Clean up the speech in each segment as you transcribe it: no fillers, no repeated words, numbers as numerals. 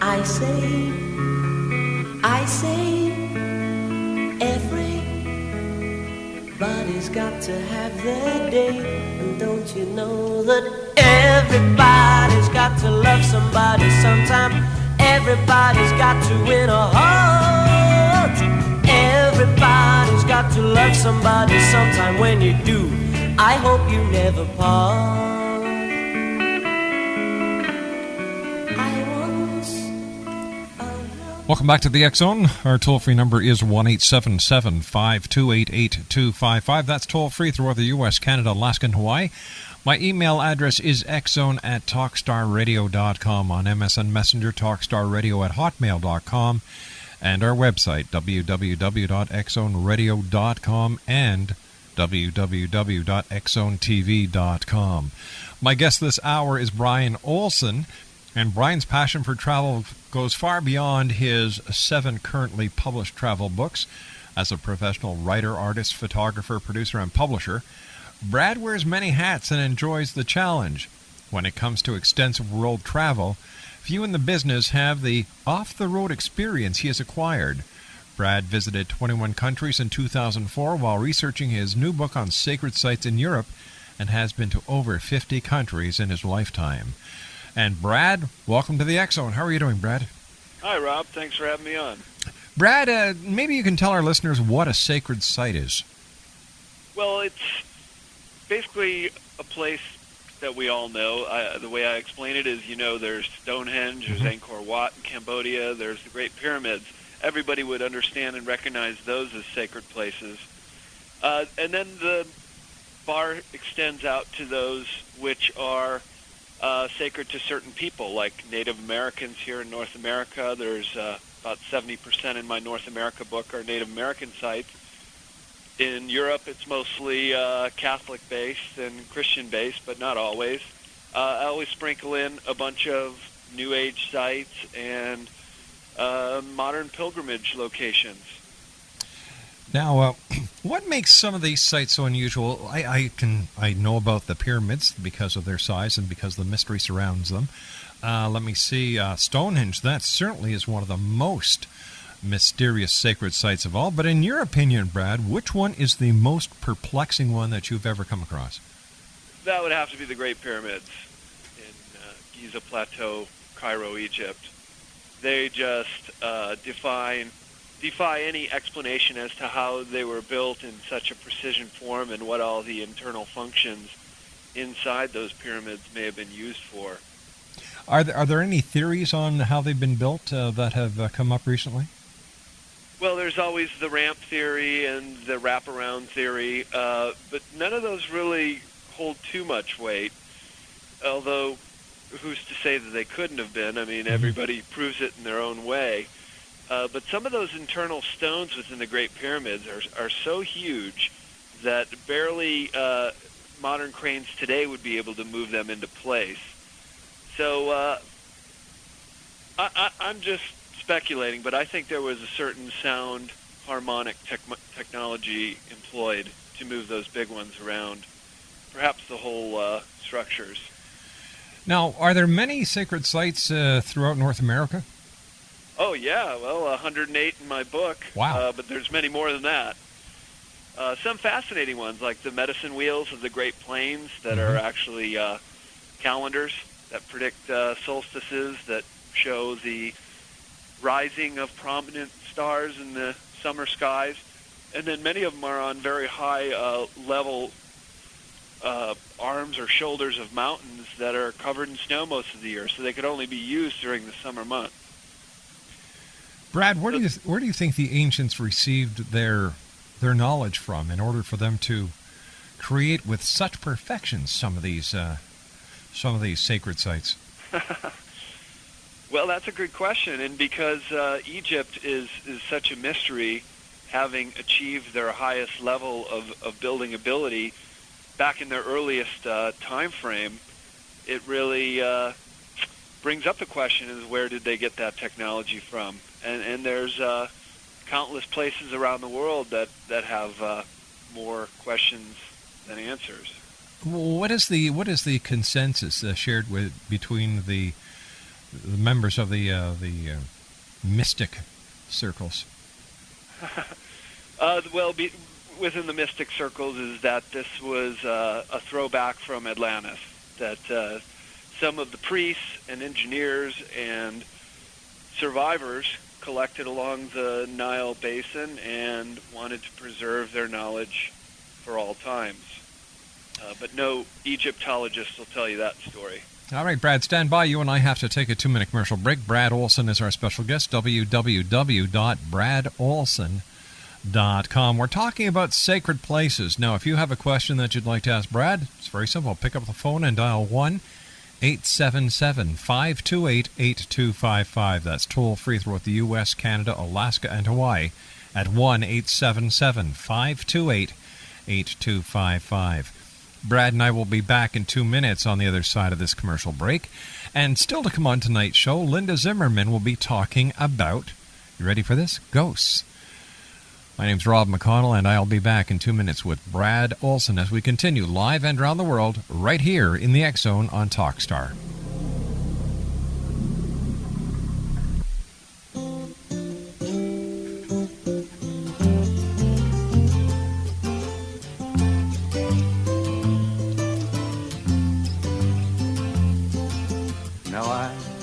I say, everybody's got to have their day. And don't you know that everybody's got to love somebody sometime? Everybody's got to win a heart. Everybody's got to love somebody sometime. When you do, I hope you never part. Welcome back to the X Zone. Our toll-free number is 1-877-528-8255. That's toll-free throughout the U.S., Canada, Alaska, and Hawaii. My email address is xzone@talkstarradio.com. On MSN Messenger, talkstarradio@hotmail.com. And our website, www.xzoneradio.com and www.xzonetv.com. My guest this hour is Brian Olsen. And Brian's passion for travel goes far beyond his 7 currently published travel books. As a professional writer, artist, photographer, producer, and publisher, Brad wears many hats and enjoys the challenge. When it comes to extensive world travel, few in the business have the off-the-road experience he has acquired. Brad visited 21 countries in 2004 while researching his new book on sacred sites in Europe and has been to over 50 countries in his lifetime. And Brad, welcome to the X Zone. How are you doing, Brad? Hi, Rob. Thanks for having me on. Brad, maybe you can tell our listeners what a sacred site is. Well, it's basically a place that we all know. The way I explain it is, there's Stonehenge, there's Angkor Wat in Cambodia, there's the Great Pyramids. Everybody would understand and recognize those as sacred places. And then the bar extends out to those which are sacred to certain people, like Native Americans here in North America. There's about 70% in my North America book are Native American sites. In Europe, it's mostly Catholic-based and Christian-based, but not always. I always sprinkle in a bunch of New Age sites and modern pilgrimage locations. Now, what makes some of these sites so unusual? I know about the pyramids because of their size and because the mystery surrounds them. Let me see. Stonehenge, that certainly is one of the most mysterious sacred sites of all. But in your opinion, Brad, which one is the most perplexing one that you've ever come across? That would have to be the Great Pyramids in Giza Plateau, Cairo, Egypt. They just defy any explanation as to how they were built in such a precision form and what all the internal functions inside those pyramids may have been used for. Are there any theories on how they've been built that have come up recently? Well, there's always the ramp theory and the wraparound theory, but none of those really hold too much weight, although who's to say that they couldn't have been? I mean, everybody proves it in their own way. But some of those internal stones within the Great Pyramids are so huge that barely modern cranes today would be able to move them into place. So I'm just speculating, but I think there was a certain sound harmonic technology employed to move those big ones around, perhaps the whole structures. Now, are there many sacred sites throughout North America? Oh, yeah. Well, 108 in my book. Wow. But there's many more than that. Some fascinating ones, like the medicine wheels of the Great Plains that are actually calendars that predict solstices, that show the rising of prominent stars in the summer skies. And then many of them are on very high level arms or shoulders of mountains that are covered in snow most of the year, so they could only be used during the summer months. Brad, where do you think the ancients received their knowledge from in order for them to create with such perfection some of these sacred sites? Well, that's a good question, and because Egypt is such a mystery, having achieved their highest level of building ability back in their earliest time frame, it really brings up the question is where did they get that technology from? And there's countless places around the world that have more questions than answers. What is the consensus shared between the members of the mystic circles? Within the mystic circles is that this was a throwback from Atlantis, that some of the priests and engineers and survivors collected along the Nile Basin and wanted to preserve their knowledge for all times. But no Egyptologist will tell you that story. All right, Brad, stand by. You and I have to take a 2-minute commercial break. Brad Olsen is our special guest, www.bradolsen.com. We're talking about sacred places. Now, if you have a question that you'd like to ask Brad, it's very simple. Pick up the phone and dial 1-877-528-8255. That's toll-free throughout the U.S., Canada, Alaska, and Hawaii at 1-877-528-8255. Brad and I will be back in 2 minutes on the other side of this commercial break. And still to come on tonight's show, Linda Zimmerman will be talking about, you ready for this? Ghosts. My name's Rob McConnell, and I'll be back in 2 minutes with Brad Olsen as we continue live and around the world right here in the X Zone on Talkstar.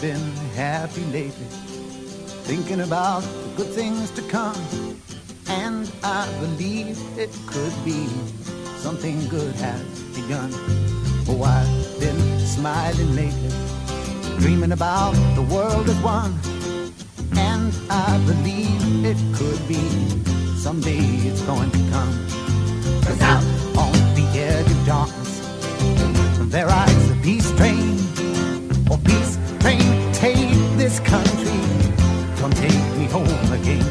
Been happy lately, thinking about the good things to come, and I believe it could be something good has begun. Oh, I've been smiling lately, dreaming about the world as one, and I believe it could be someday it's going to come. 'Cause out on the edge of darkness, there rides the peace train, or peace train, take this country, come take me home again.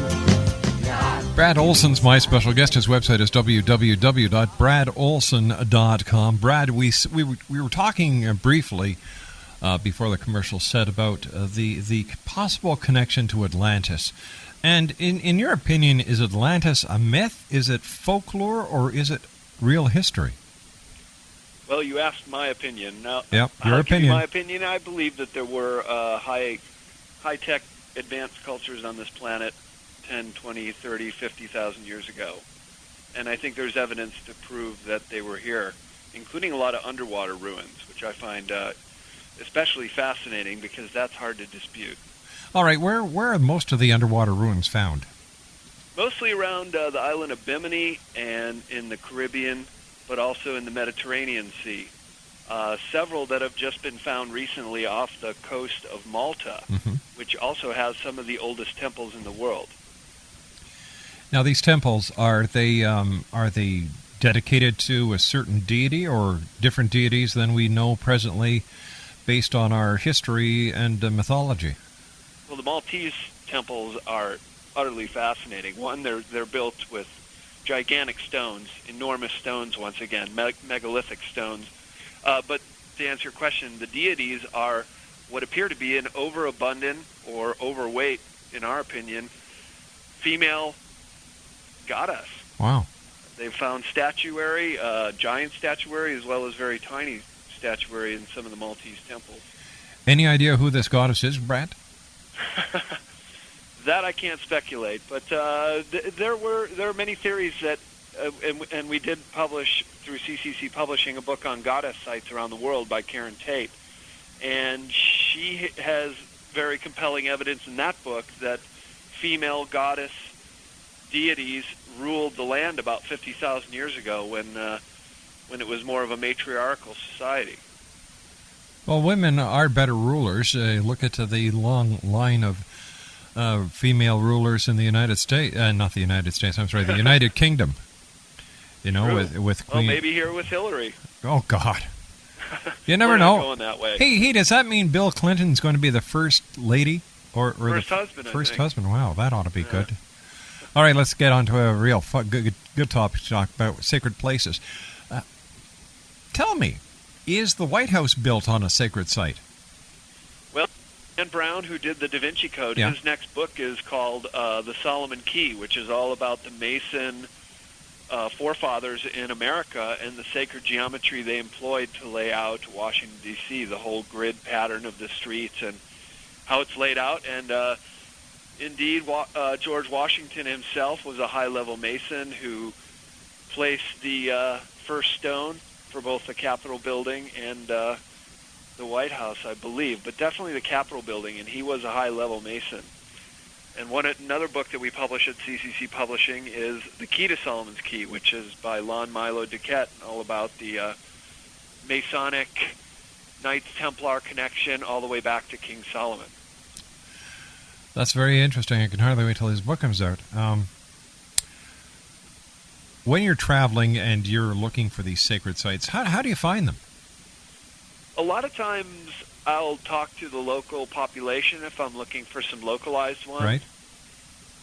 Brad Olsen's my special guest. His website is www.bradolsen.com. Brad, we were talking briefly before the commercial said about the possible connection to Atlantis. And in your opinion, is Atlantis a myth? Is it folklore, or is it real history? Well, you asked my opinion. Now, yep, your opinion. My opinion, I believe that there were high-tech advanced cultures on this planet 10, 20, 30, 50,000 years ago. And I think there's evidence to prove that they were here, including a lot of underwater ruins, which I find especially fascinating because that's hard to dispute. All right, where are most of the underwater ruins found? Mostly around the island of Bimini and in the Caribbean, but also in the Mediterranean Sea. Several that have just been found recently off the coast of Malta, which also has some of the oldest temples in the world. Now, these temples, are they dedicated to a certain deity or different deities than we know presently based on our history and mythology? Well, the Maltese temples are utterly fascinating. One, they're built with gigantic stones, enormous stones, once again, megalithic stones. But to answer your question, the deities are what appear to be an overabundant or overweight, in our opinion, female goddess. Wow. They've found statuary, giant statuary, as well as very tiny statuary in some of the Maltese temples. Any idea who this goddess is, Brad? That I can't speculate, but there are many theories that, and we did publish through CCC Publishing a book on goddess sites around the world by Karen Tate, and she has very compelling evidence in that book that female goddess deities ruled the land about 50,000 years ago when it was more of a matriarchal society. Well, women are better rulers. Look at the long line of female rulers in the United States, not the United States, I'm sorry, the United Kingdom. You know, with Queen... Well, maybe here with Hillary. Oh, God. You never know. Going that way. Hey, does that mean Bill Clinton's going to be the first lady? Or first husband, First husband, wow, that ought to be good. All right, let's get on to a real good topic to talk about, sacred places. Tell me, is the White House built on a sacred site? Well, Dan Brown, who did the Da Vinci Code, his next book is called The Solomon Key, which is all about the Mason forefathers in America and the sacred geometry they employed to lay out Washington, D.C., the whole grid pattern of the streets. And how it's laid out. And indeed, George Washington himself was a high-level Mason who placed the first stone for both the Capitol building and the White House, I believe, but definitely the Capitol building, and he was a high-level Mason. And another book that we publish at CCC Publishing is The Key to Solomon's Key, which is by Lon Milo Duquette, all about the Masonic Knights Templar connection all the way back to King Solomon. That's very interesting. I can hardly wait till his book comes out. When you're traveling and you're looking for these sacred sites, how do you find them? A lot of times I'll talk to the local population if I'm looking for some localized ones. Right.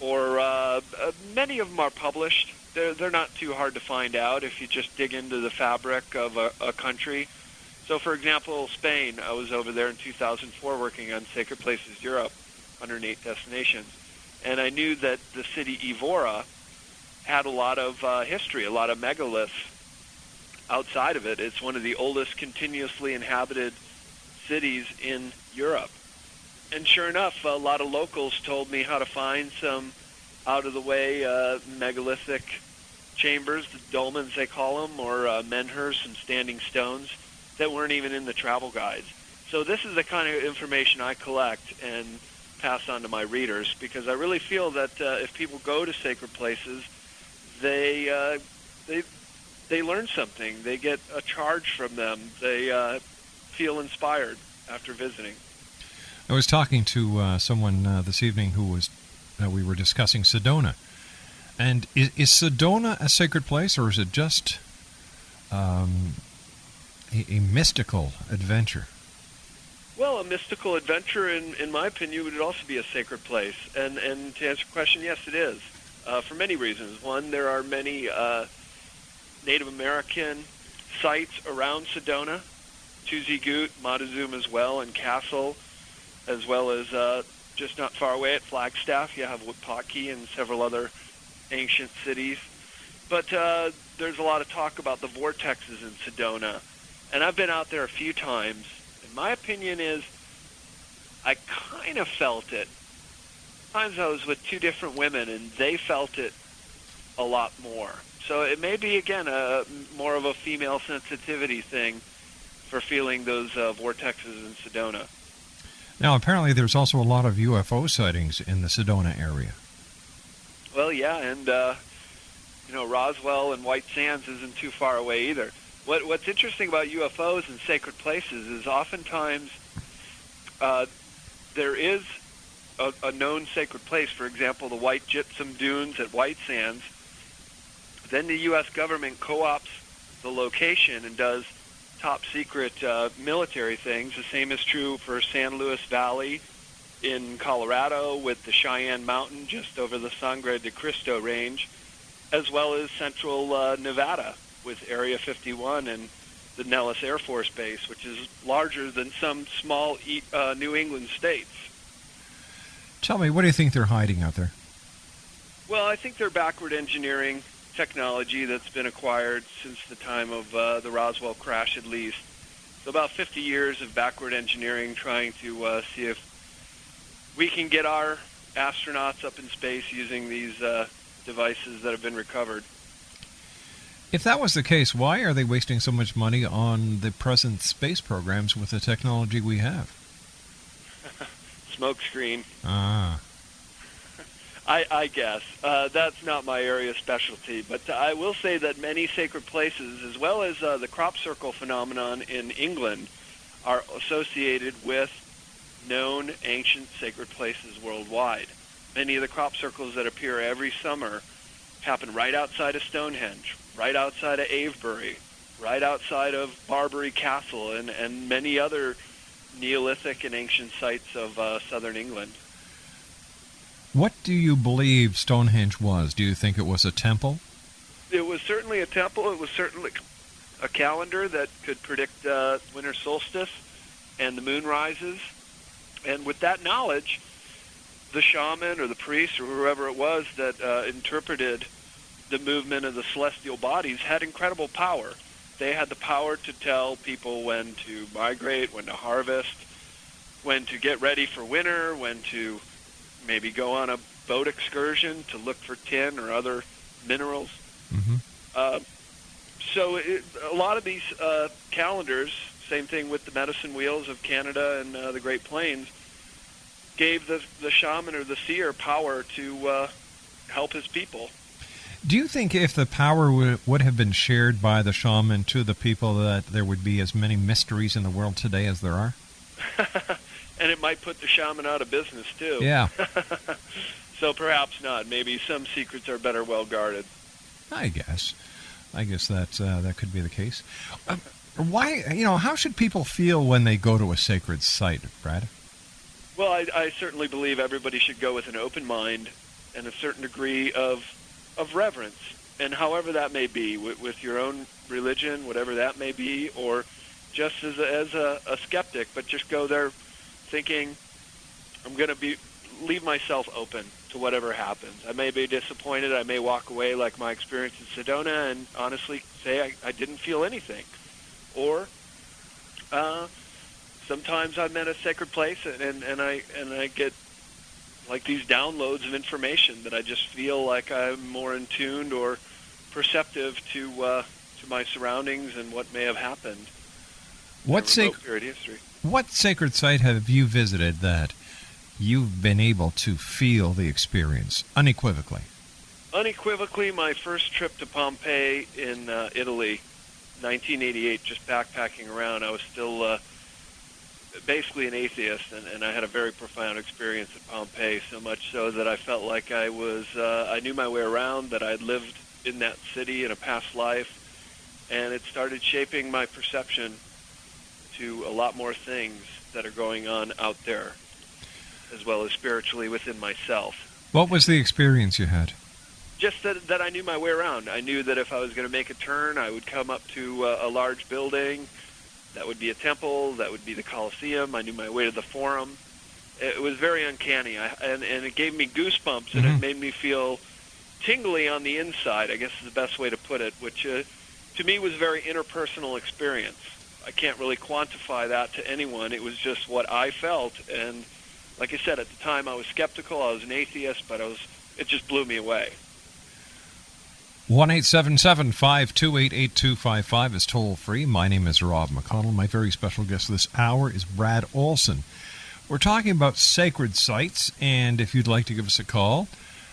Or many of them are published. They're not too hard to find out if you just dig into the fabric of a country. So, for example, Spain, I was over there in 2004 working on Sacred Places Europe, 108 destinations. And I knew that the city Evora had a lot of history, a lot of megaliths outside of it. It's one of the oldest continuously inhabited cities in Europe. And sure enough, a lot of locals told me how to find some out-of-the-way megalithic chambers, the dolmens they call them, or menhirs, some standing stones that weren't even in the travel guides. So this is the kind of information I collect and pass on to my readers, because I really feel that if people go to sacred places, they learn something. They get a charge from them. They feel inspired after visiting. I was talking to someone this evening who was we were discussing Sedona. And is Sedona a sacred place, or is it just a mystical adventure? Well, a mystical adventure, in my opinion, would also be a sacred place. And to answer your question, yes, it is, for many reasons. One, there are many Native American sites around Sedona, Tuzigoot, Montezuma as well, and Castle, as well as just not far away at Flagstaff. You have Wapaki and several other ancient cities. But there's a lot of talk about the vortexes in Sedona. And I've been out there a few times. And my opinion is I kind of felt it. Times I was with two different women, and they felt it a lot more. So it may be, again, more of a female sensitivity thing for feeling those vortexes in Sedona. Now, apparently there's also a lot of UFO sightings in the Sedona area. Well, yeah, and, Roswell and White Sands isn't too far away either. What's interesting about UFOs and sacred places is oftentimes there is a known sacred place, for example, the White Gypsum Dunes at White Sands. Then the U.S. government co-ops the location and does top-secret military things. The same is true for San Luis Valley in Colorado with the Cheyenne Mountain just over the Sangre de Cristo Range, as well as central Nevada with Area 51 and the Nellis Air Force Base, which is larger than some small New England states. Tell me, what do you think they're hiding out there? Well, I think they're backward engineering technology that's been acquired since the time of the Roswell crash, at least. So about 50 years of backward engineering, trying to see if we can get our astronauts up in space using these devices that have been recovered. If that was the case, why are they wasting so much money on the present space programs with the technology we have? Smokescreen. Ah. I guess. That's not my area of specialty, but I will say that many sacred places, as well as the crop circle phenomenon in England, are associated with known ancient sacred places worldwide. Many of the crop circles that appear every summer happen right outside of Stonehenge, right outside of Avebury, right outside of Barbary Castle, and many other Neolithic and ancient sites of southern England. What do you believe Stonehenge was? Do you think it was a temple? It was certainly a temple. It was certainly a calendar that could predict winter solstice and the moon rises. And with that knowledge, the shaman or the priest or whoever it was that interpreted the movement of the celestial bodies had incredible power. They had the power to tell people when to migrate, when to harvest, when to get ready for winter, when to maybe go on a boat excursion to look for tin or other minerals. A lot of these calendars, same thing with the medicine wheels of Canada and the Great Plains, gave the shaman or the seer power to help his people. Do you think if the power would have been shared by the shaman to the people that there would be as many mysteries in the world today as there are? And it might put the shaman out of business, too. Yeah. So perhaps not. Maybe some secrets are better well guarded. I guess that could be the case. Why, how should people feel when they go to a sacred site, Brad? Well, I certainly believe everybody should go with an open mind and a certain degree of reverence, and however that may be, with your own religion, whatever that may be, or just as a skeptic, but just go there thinking, I'm going to leave myself open to whatever happens. I may be disappointed. I may walk away like my experience in Sedona and honestly say I didn't feel anything. Or sometimes I'm at a sacred place and I get like these downloads of information that I just feel like I'm more in tune or perceptive to my surroundings and what may have happened. What period history. What sacred site have you visited that you've been able to feel the experience unequivocally? Unequivocally, my first trip to Pompeii in Italy, 1988, just backpacking around. I was still basically an atheist, and I had a very profound experience at Pompeii, so much so that I felt like I knew my way around, that I'd lived in that city in a past life, and it started shaping my perception to a lot more things that are going on out there, as well as spiritually within myself. What was the experience you had? Just that I knew my way around. I knew that if I was going to make a turn, I would come up to a large building. That would be a temple. That would be the Colosseum. I knew my way to the Forum. It was very uncanny, and it gave me goosebumps, and it made me feel tingly on the inside, I guess is the best way to put it, which to me was a very interpersonal experience. I can't really quantify that to anyone. It was just what I felt, and like I said, at the time I was skeptical. I was an atheist, but it just blew me away. 1-877-528-8255 is toll-free. My name is Rob McConnell. My very special guest this hour is Brad Olsen. We're talking about sacred sites, and if you'd like to give us a call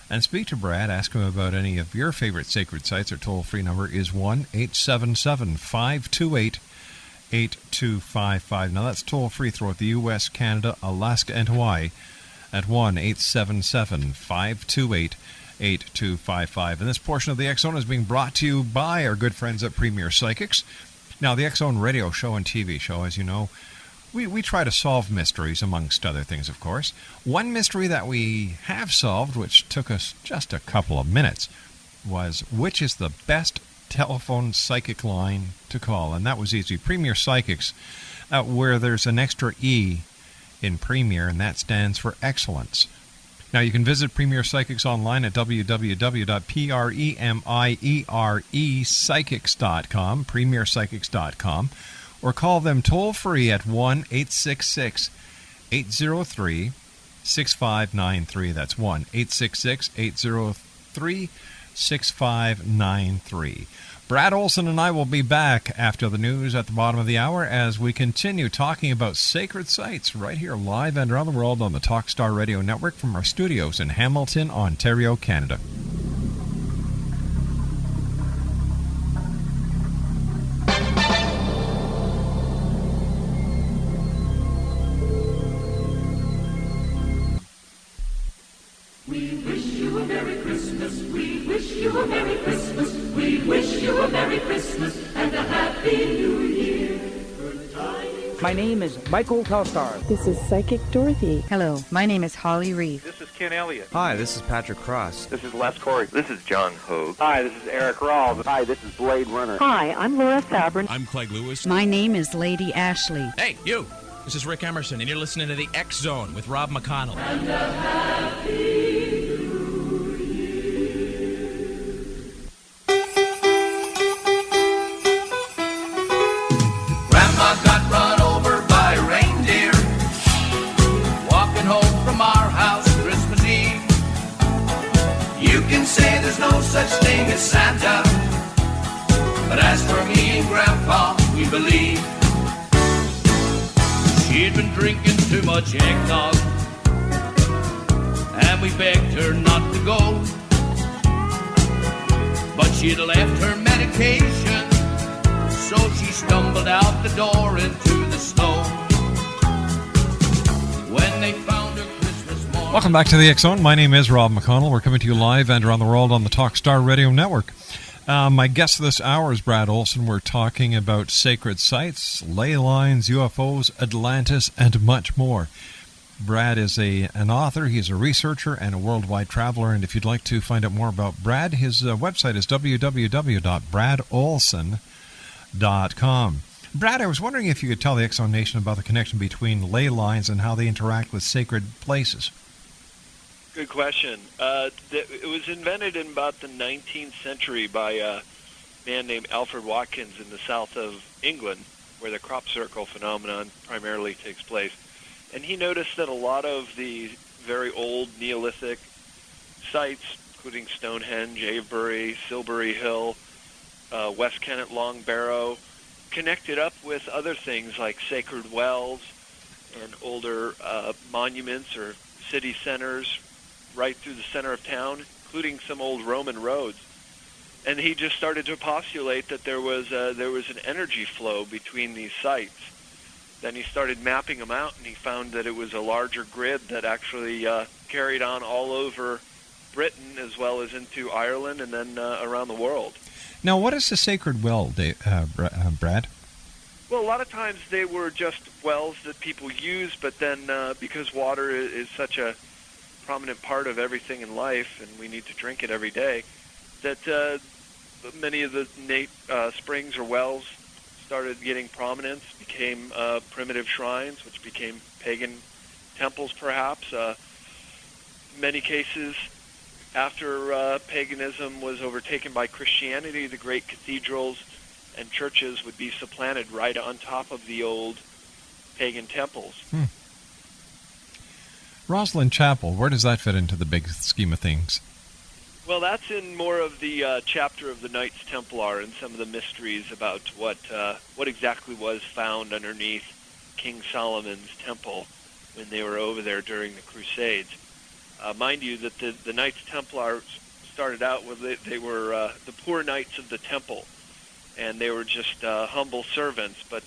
and speak to Brad, ask him about any of your favorite sacred sites, our toll-free number is 1-877-528-8255. Now, that's toll-free throughout the U.S., Canada, Alaska, and Hawaii at 1-877-528-8255. And this portion of the X Zone is being brought to you by our good friends at Premier Psychics. Now, the X Zone radio show and TV show, as you know, we try to solve mysteries, amongst other things, of course. One mystery that we have solved, which took us just a couple of minutes, was which is the best telephone psychic line to call. And that was easy. Premier Psychics, where there's an extra E in Premier, and that stands for excellence. Now, you can visit Premier Psychics online at www.premierpsychics.com, premierpsychics.com, or call them toll-free at 1-866-803-6593. That's 1-866-803-6593. Brad Olsen and I will be back after the news at the bottom of the hour as we continue talking about sacred sites right here live and around the world on the Talkstar Radio Network from our studios in Hamilton, Ontario, Canada. We wish you a Merry Christmas. We wish you a Merry Christmas. We wish you a Merry Christmas and a Happy New Year. Good tidings. My name is Michael Telstar. This is Psychic Dorothy. Hello, my name is Holly Reeve. This is Ken Elliott. Hi, this is Patrick Cross. This is Les Corey. This is John Hogue. Hi, this is Eric Rawls. Hi, this is Blade Runner. Hi, I'm Laura Fabrin. I'm Clegg Lewis. My name is Lady Ashley. Hey, you! This is Rick Emerson, and you're listening to the X Zone with Rob McConnell. And a Happy New Year. Grandma got run over by a reindeer. is Santa. But as for me and Grandpa, we believe she'd been drinking too much eggnog, and we begged her not to go. But she'd left her medication, so she stumbled out the door into the snow. When they found her Christmas morning... Welcome back to the X Zone. My name is Rob McConnell. We're coming to you live and around the world on the Talkstar Radio Network. My guest this hour is Brad Olsen. We're talking about sacred sites, ley lines, UFOs, Atlantis, and much more. Brad is an author, he's a researcher, and a worldwide traveler. And if you'd like to find out more about Brad, his website is www.bradolsen.com. Brad, I was wondering if you could tell the X Zone Nation about the connection between ley lines and how they interact with sacred places. Good question. It was invented in about the 19th century by a man named Alfred Watkins in the south of England, where the crop circle phenomenon primarily takes place. And he noticed that a lot of the very old Neolithic sites, including Stonehenge, Avebury, Silbury Hill, West Kennet, Long Barrow, connected up with other things like sacred wells and older monuments or city centers right through the center of town, including some old Roman roads. And he just started to postulate that there was an energy flow between these sites. Then he started mapping them out, and he found that it was a larger grid that actually carried on all over Britain as well as into Ireland and then around the world. Now, what is a sacred well, Brad? Well, a lot of times they were just wells that people use, but then because water is such a prominent part of everything in life, and we need to drink it every day, that many of the springs or wells started getting prominence, became primitive shrines, which became pagan temples, perhaps. In many cases, after paganism was overtaken by Christianity, the great cathedrals and churches would be supplanted right on top of the old pagan temples. Rosslyn Chapel, where does that fit into the big scheme of things? Well, that's in more of the chapter of the Knights Templar and some of the mysteries about what exactly was found underneath King Solomon's temple when they were over there during the Crusades. Mind you that the Knights Templar started out with they were the poor knights of the temple, and they were just humble servants, but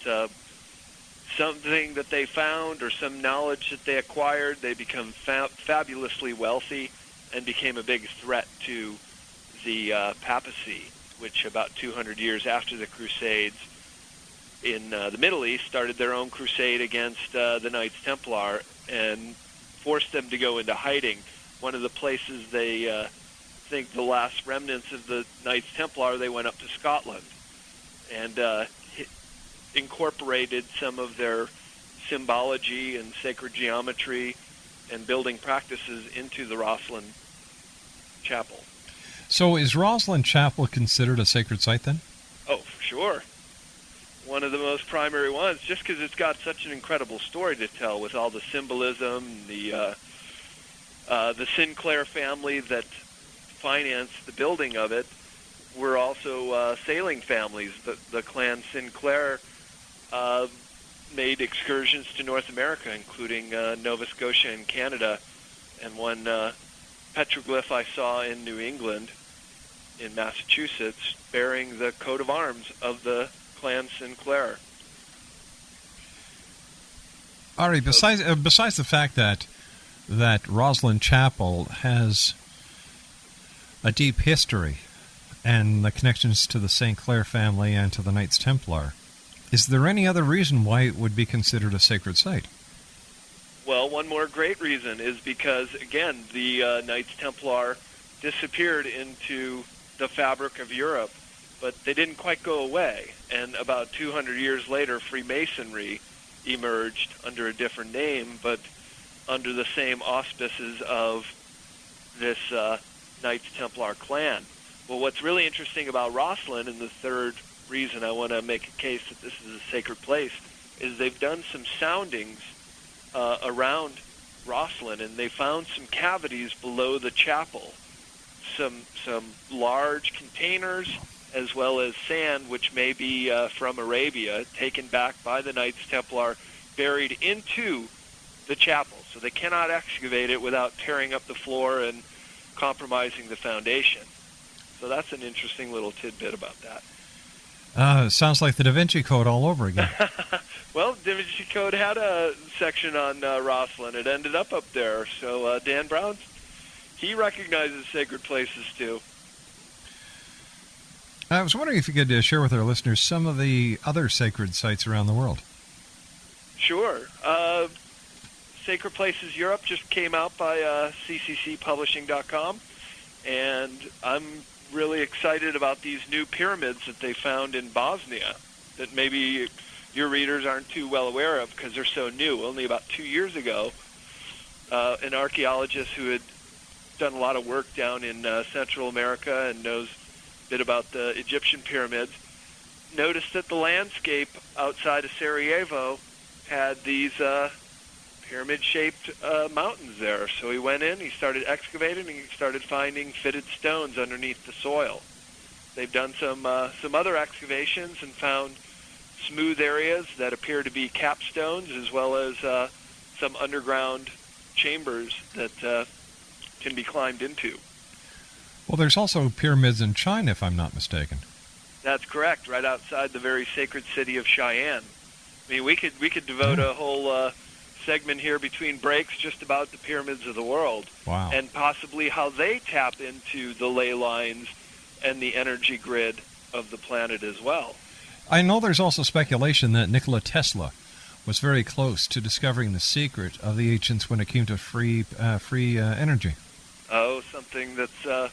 something that they found or some knowledge that they acquired, they become fabulously wealthy and became a big threat to the papacy, which about 200 years after the Crusades in the Middle East started their own crusade against the Knights Templar and forced them to go into hiding. One of the places they think the last remnants of the Knights Templar, they went up to Scotland and incorporated some of their symbology and sacred geometry and building practices into the Rosslyn Chapel. So is Rosslyn Chapel considered a sacred site then? Oh, for sure. One of the most primary ones, just because it's got such an incredible story to tell with all the symbolism. The Sinclair family that financed the building of it were also sailing families. The clan Sinclair made excursions to North America, including Nova Scotia and Canada. And one petroglyph I saw in New England, in Massachusetts, bearing the coat of arms of the clan Sinclair. Ari, besides the fact that Rosslyn Chapel has a deep history and the connections to the St. Clair family and to the Knights Templar, is there any other reason why it would be considered a sacred site? Well, one more great reason is because, again, the Knights Templar disappeared into the fabric of Europe, but they didn't quite go away. And about 200 years later, Freemasonry emerged under a different name, but under the same auspices of this Knights Templar clan. Well, what's really interesting about Rosslyn, and the third reason I want to make a case that this is a sacred place, is they've done some soundings around Rosslyn, and they found some cavities below the chapel. some large containers as well as sand, which may be from Arabia, taken back by the Knights Templar, buried into the chapel. So they cannot excavate it without tearing up the floor and compromising the foundation. So that's an interesting little tidbit about that. Sounds like the Da Vinci Code all over again. Well, Da Vinci Code had a section on Rosslyn. It ended up there. So Dan Brown, he recognizes sacred places too. I was wondering if you could share with our listeners some of the other sacred sites around the world. Sure. Sacred Places Europe just came out by cccpublishing.com, and I'm really excited about these new pyramids that they found in Bosnia that maybe your readers aren't too well aware of because they're so new. Only about 2 years ago, an archaeologist who had done a lot of work down in Central America and knows a bit about the Egyptian pyramids, noticed that the landscape outside of Sarajevo had these pyramid-shaped mountains there. So he went in, he started excavating, and he started finding fitted stones underneath the soil. They've done some other excavations and found smooth areas that appear to be capstones, as well as some underground chambers that can be climbed into. Well, there's also pyramids in China, if I'm not mistaken. That's correct, right outside the very sacred city of Cheyenne. I mean, we could devote a whole segment here between breaks just about the pyramids of the world. Wow. And possibly how they tap into the ley lines and the energy grid of the planet as well. I know there's also speculation that Nikola Tesla was very close to discovering the secret of the ancients when it came to free energy. Oh, something that's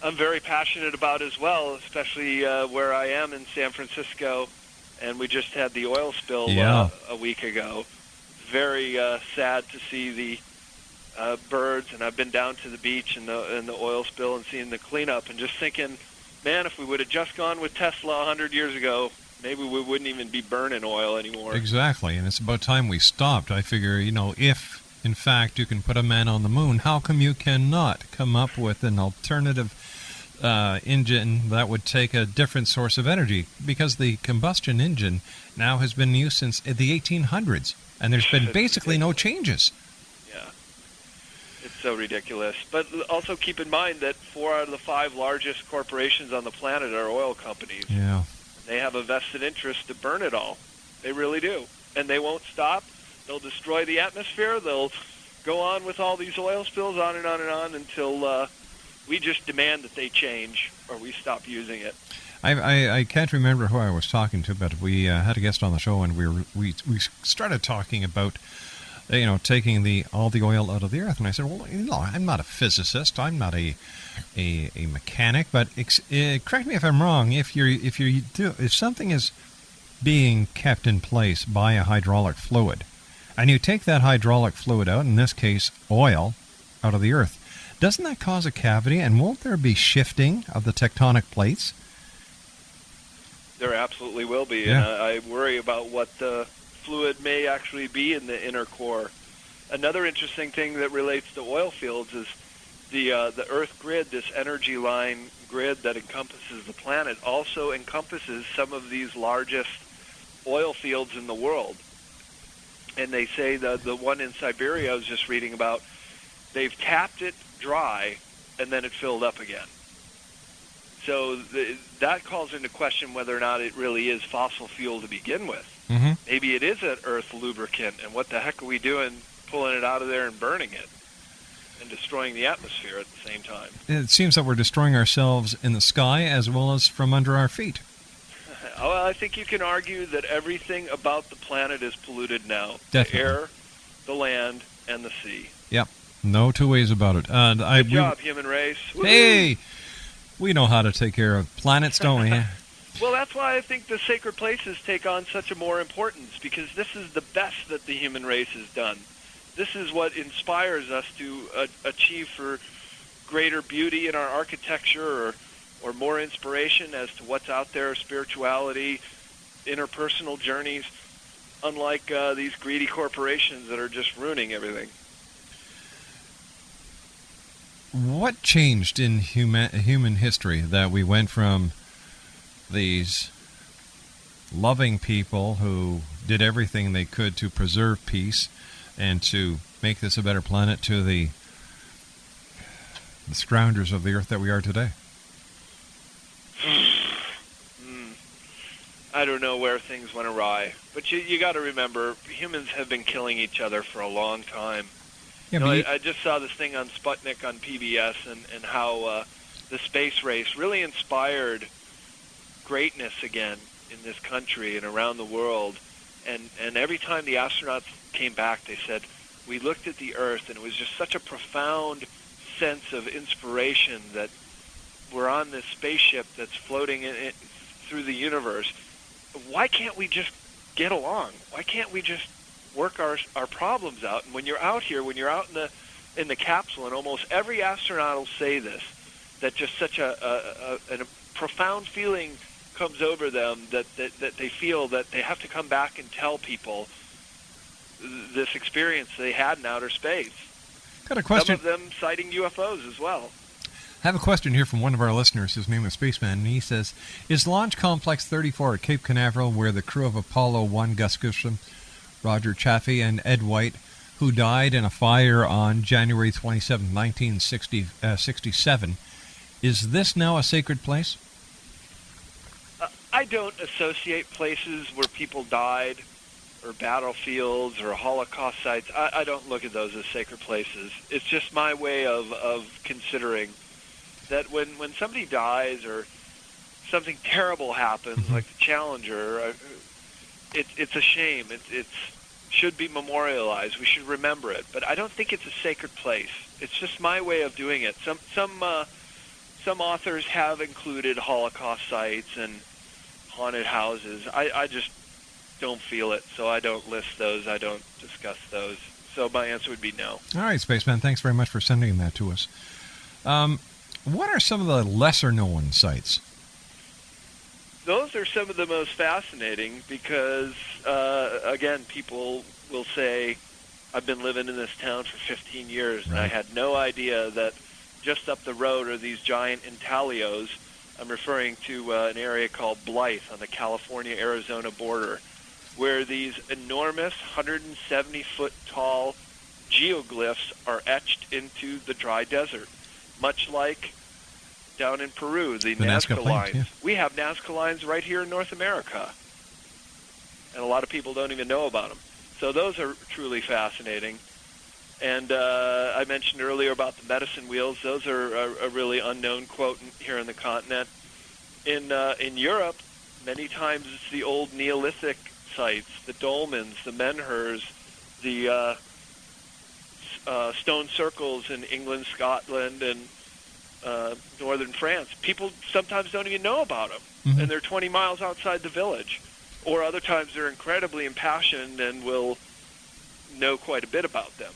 I'm very passionate about as well, especially where I am in San Francisco, and we just had the oil spill a week ago. Very sad to see the birds, and I've been down to the beach and the oil spill and seeing the cleanup, and just thinking, man, if we would have just gone with Tesla 100 years ago, maybe we wouldn't even be burning oil anymore. Exactly, and it's about time we stopped. I figure, if in fact you can put a man on the moon, how come you cannot come up with an alternative engine that would take a different source of energy? Because the combustion engine now has been in use since the 1800s, and there's been basically no changes. Yeah, it's so ridiculous. But also keep in mind that 4 out of the 5 largest corporations on the planet are oil companies. Yeah. They have a vested interest to burn it all. They really do. And they won't stop. They'll destroy the atmosphere. They'll go on with all these oil spills on and on and on until we just demand that they change or we stop using it. I can't remember who I was talking to, but we had a guest on the show, and we started talking about taking all the oil out of the earth, and I said, well, I'm not a physicist, I'm not a mechanic, but correct me if I'm wrong. If something is being kept in place by a hydraulic fluid, and you take that hydraulic fluid out, in this case oil, out of the earth, doesn't that cause a cavity, and won't there be shifting of the tectonic plates? There absolutely will be, yeah. And I worry about what the fluid may actually be in the inner core. Another interesting thing that relates to oil fields is the Earth grid, this energy line grid that encompasses the planet, also encompasses some of these largest oil fields in the world. And they say the one in Siberia I was just reading about, they've tapped it dry and then it filled up again. So that calls into question whether or not it really is fossil fuel to begin with. Mm-hmm. Maybe it is an earth lubricant, and what the heck are we doing pulling it out of there and burning it and destroying the atmosphere at the same time? It seems that we're destroying ourselves in the sky as well as from under our feet. Well, I think you can argue that everything about the planet is polluted now. Definitely. The air, the land, and the sea. Yep. No two ways about it. Good job, human race. Woo-hoo! Hey! We know how to take care of planets, don't we? Well, that's why I think the sacred places take on such a more importance, because this is the best that the human race has done. This is what inspires us to achieve for greater beauty in our architecture or more inspiration as to what's out there, spirituality, interpersonal journeys, unlike these greedy corporations that are just ruining everything. What changed in human history that we went from these loving people who did everything they could to preserve peace and to make this a better planet to the scourgers of the earth that we are today? I don't know where things went awry, but you got to remember, humans have been killing each other for a long time. Yeah, I just saw this thing on Sputnik on PBS and how the space race really inspired greatness again in this country and around the world. And every time the astronauts came back, they said, we looked at the Earth, and it was just such a profound sense of inspiration that we're on this spaceship that's floating through the universe. Why can't we just get along? Why can't we just work our problems out? And when you're out here, when you're out in the capsule, and almost every astronaut will say this, that just such a profound feeling comes over them that they feel that they have to come back and tell people this experience they had in outer space. Got a question. Some of them citing UFOs as well. I have a question here from one of our listeners. His name is Spaceman, and he says, is Launch Complex 34 at Cape Canaveral where the crew of Apollo 1, Gus Grissom, Roger Chaffee, and Ed White, who died in a fire on January 27, 1967, is this now a sacred place? I don't associate places where people died or battlefields or Holocaust sites. I don't look at those as sacred places. It's just my way of considering that when somebody dies or something terrible happens, like the Challenger, it's a shame. It should be memorialized. We should remember it. But I don't think it's a sacred place. It's just my way of doing it. Some authors have included Holocaust sites and haunted houses. I just don't feel it, so I don't list those. I don't discuss those. So my answer would be no. All right, Spaceman, thanks very much for sending that to us. What are some of the lesser-known sites? Those are some of the most fascinating because, again, people will say, I've been living in this town for 15 years, and I had no idea that just up the road are these giant intaglios. I'm referring to an area called Blythe on the California-Arizona border, where these enormous 170-foot-tall geoglyphs are etched into the dry desert, much like down in Peru, the Nazca lines. Yeah. We have Nazca lines right here in North America, and a lot of people don't even know about them. So those are truly fascinating. And I mentioned earlier about the medicine wheels. Those are a really unknown quote here in the continent. In Europe, many times it's the old Neolithic sites, the dolmens, the menhirs, the stone circles in England, Scotland, and northern France. People sometimes don't even know about them, and they're 20 miles outside the village. Or other times they're incredibly impassioned and will know quite a bit about them.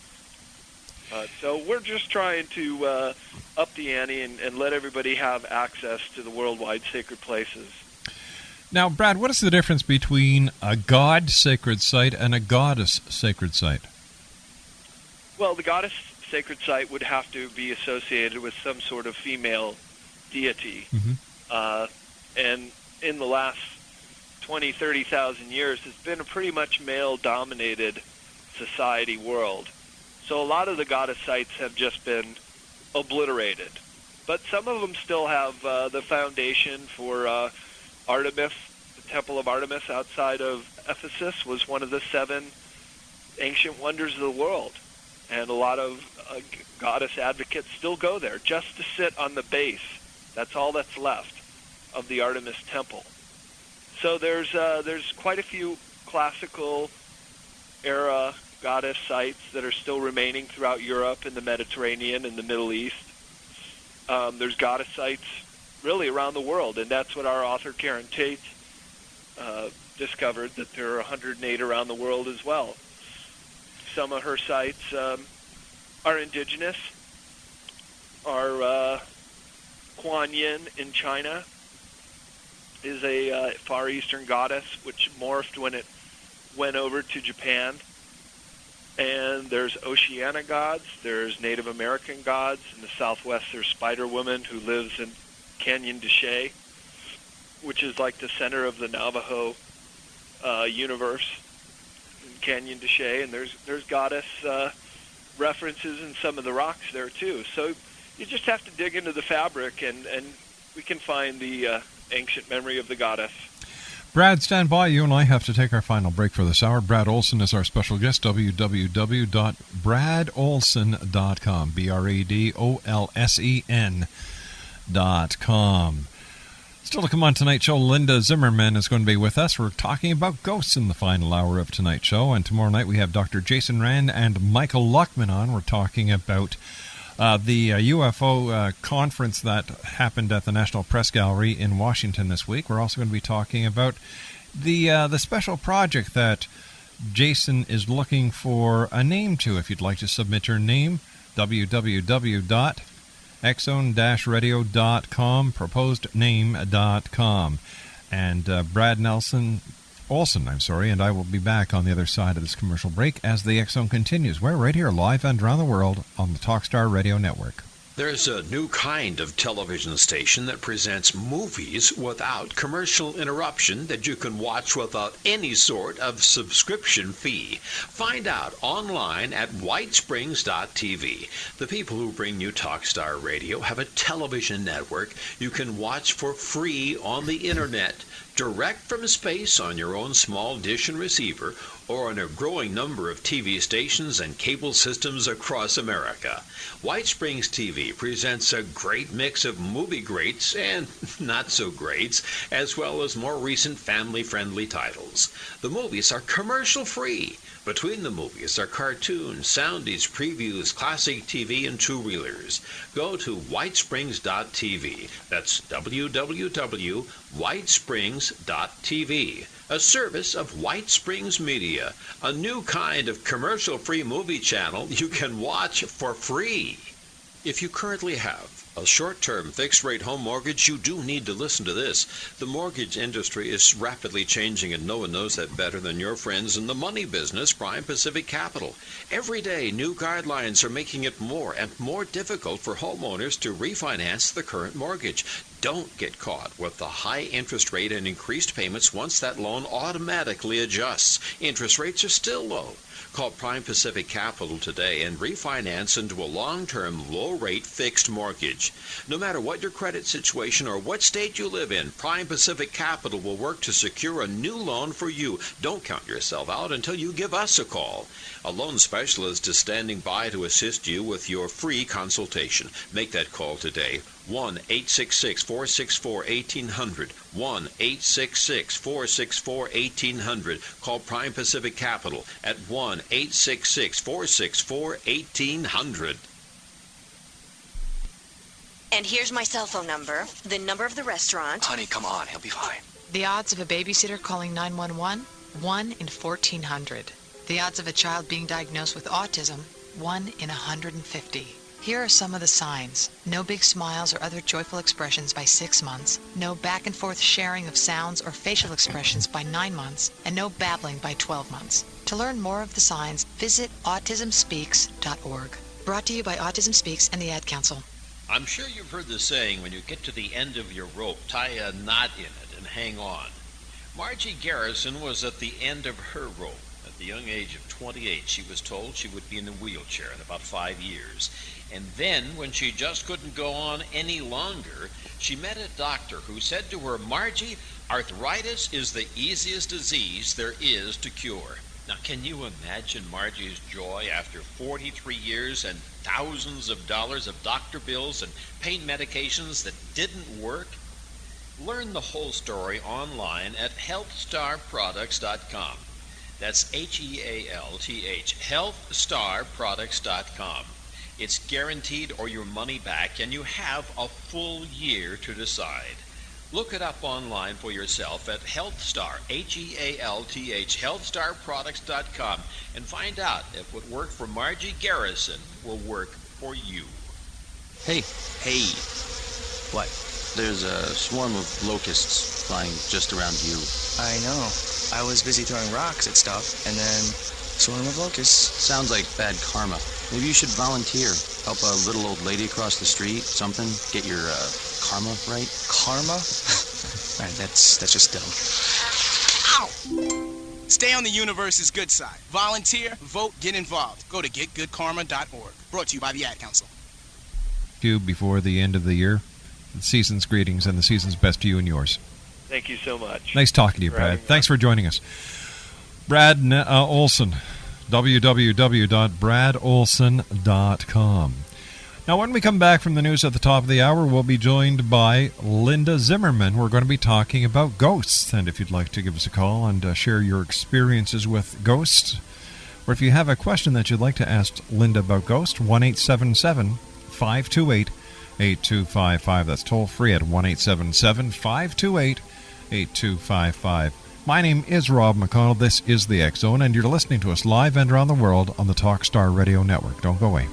So we're just trying to up the ante and let everybody have access to the worldwide sacred places. Now, Brad, what is the difference between a god sacred site and a goddess sacred site? Well, the goddess sacred site would have to be associated with some sort of female deity. And in the last 20, 30,000 years, it's been a pretty much male-dominated society world. So a lot of the goddess sites have just been obliterated. But some of them still have the foundation for Artemis. The Temple of Artemis outside of Ephesus was one of the 7 ancient wonders of the world. And a lot of goddess advocates still go there just to sit on the base. That's all that's left of the Artemis Temple. So there's quite a few classical era goddess sites that are still remaining throughout Europe and the Mediterranean and the Middle East. There's goddess sites really around the world, and that's what our author Karen Tate discovered, that there are 108 around the world as well. Some of her sites are indigenous, are Kuan Yin in China is a Far Eastern goddess which morphed when it went over to Japan. And there's Oceania gods, there's Native American gods. In the Southwest, there's Spider Woman, who lives in Canyon de Chelly, which is like the center of the Navajo universe in Canyon de Chelly. And there's goddess references in some of the rocks there, too. So you just have to dig into the fabric, and we can find the ancient memory of the goddess. Brad, stand by. You and I have to take our final break for this hour. Brad Olsen is our special guest, www.bradolsen.com, BRADOLSEN.com. Still to come on tonight's show, Linda Zimmerman is going to be with us. We're talking about ghosts in the final hour of tonight's show. And tomorrow night we have Dr. Jason Rand and Michael Luckman on. We're talking about the UFO conference that happened at the National Press Gallery in Washington this week. We're also going to be talking about the special project that Jason is looking for a name to. If you'd like to submit your name, www.xzone-radio.com, proposedname.com. And Brad Olsen, and I will be back on the other side of this commercial break as the X Zone continues. We're right here live and around the world on the Talkstar Radio Network. There's a new kind of television station that presents movies without commercial interruption that you can watch without any sort of subscription fee. Find out online at whitesprings.tv. The people who bring you Talkstar Radio have a television network you can watch for free on the internet, direct from space on your own small dish and receiver, or on a growing number of TV stations and cable systems across America. White Springs TV presents a great mix of movie greats and not-so-greats, as well as more recent family-friendly titles. The movies are commercial-free. Between the movies are cartoons, soundies, previews, classic TV, and two-reelers. Go to whitesprings.tv. That's www.whitesprings.tv. A service of White Springs Media, a new kind of commercial-free movie channel you can watch for free. If you currently have a short-term fixed-rate home mortgage, you do need to listen to this. The mortgage industry is rapidly changing, and no one knows that better than your friends in the money business, Prime Pacific Capital. Every day, new guidelines are making it more and more difficult for homeowners to refinance the current mortgage. Don't get caught with the high interest rate and increased payments once that loan automatically adjusts. Interest rates are still low. Call Prime Pacific Capital today and refinance into a long-term, low-rate fixed mortgage. No matter what your credit situation or what state you live in, Prime Pacific Capital will work to secure a new loan for you. Don't count yourself out until you give us a call. A loan specialist is standing by to assist you with your free consultation. Make that call today. 1-866-464-1800. 1-866-464-1800. Call Prime Pacific Capital at 1-866-464-1800. And here's my cell phone number, the number of the restaurant. Honey, come on, he'll be fine. The odds of a babysitter calling 911, 1 in 1,400. The odds of a child being diagnosed with autism, 1 in 150. Here are some of the signs. No big smiles or other joyful expressions by 6 months. No back and forth sharing of sounds or facial expressions by 9 months. And no babbling by 12 months. To learn more of the signs, visit autismspeaks.org. Brought to you by Autism Speaks and the Ad Council. I'm sure you've heard the saying, when you get to the end of your rope, tie a knot in it and hang on. Margie Garrison was at the end of her rope. At the young age of 28, she was told she would be in a wheelchair in about 5 years. And then, when she just couldn't go on any longer, she met a doctor who said to her, "Margie, arthritis is the easiest disease there is to cure." Now, can you imagine Margie's joy after 43 years and thousands of dollars of doctor bills and pain medications that didn't work? Learn the whole story online at healthstarproducts.com. That's HEALTH, healthstarproducts.com. It's guaranteed or your money back, and you have a full year to decide. Look it up online for yourself at HealthStar, HEALTH, healthstarproducts.com, and find out if what worked for Margie Garrison will work for you. Hey. What? There's a swarm of locusts flying just around you. I know. I was busy throwing rocks at stuff, and then So I'm a locus. Sounds like bad karma. Maybe you should volunteer. Help a little old lady across the street, something. Get your karma right. Karma? Right, that's just dumb. Ow! Stay on the universe's good side. Volunteer, vote, get involved. Go to getgoodkarma.org. Brought to you by the Ad Council. Before the end of the year. The season's greetings and the season's best to you and yours. Thank you so much. Nice talking to you, Brad. Thanks for joining us. Brad Olsen, www.bradolsen.com. Now, when we come back from the news at the top of the hour, we'll be joined by Linda Zimmerman. We're going to be talking about ghosts. And if you'd like to give us a call and share your experiences with ghosts, or if you have a question that you'd like to ask Linda about ghosts, 1-877-528-8255. That's toll free at 1-877-528-8255. My name is Rob McConnell. This is the X Zone, and you're listening to us live and around the world on the Talkstar Radio Network. Don't go away.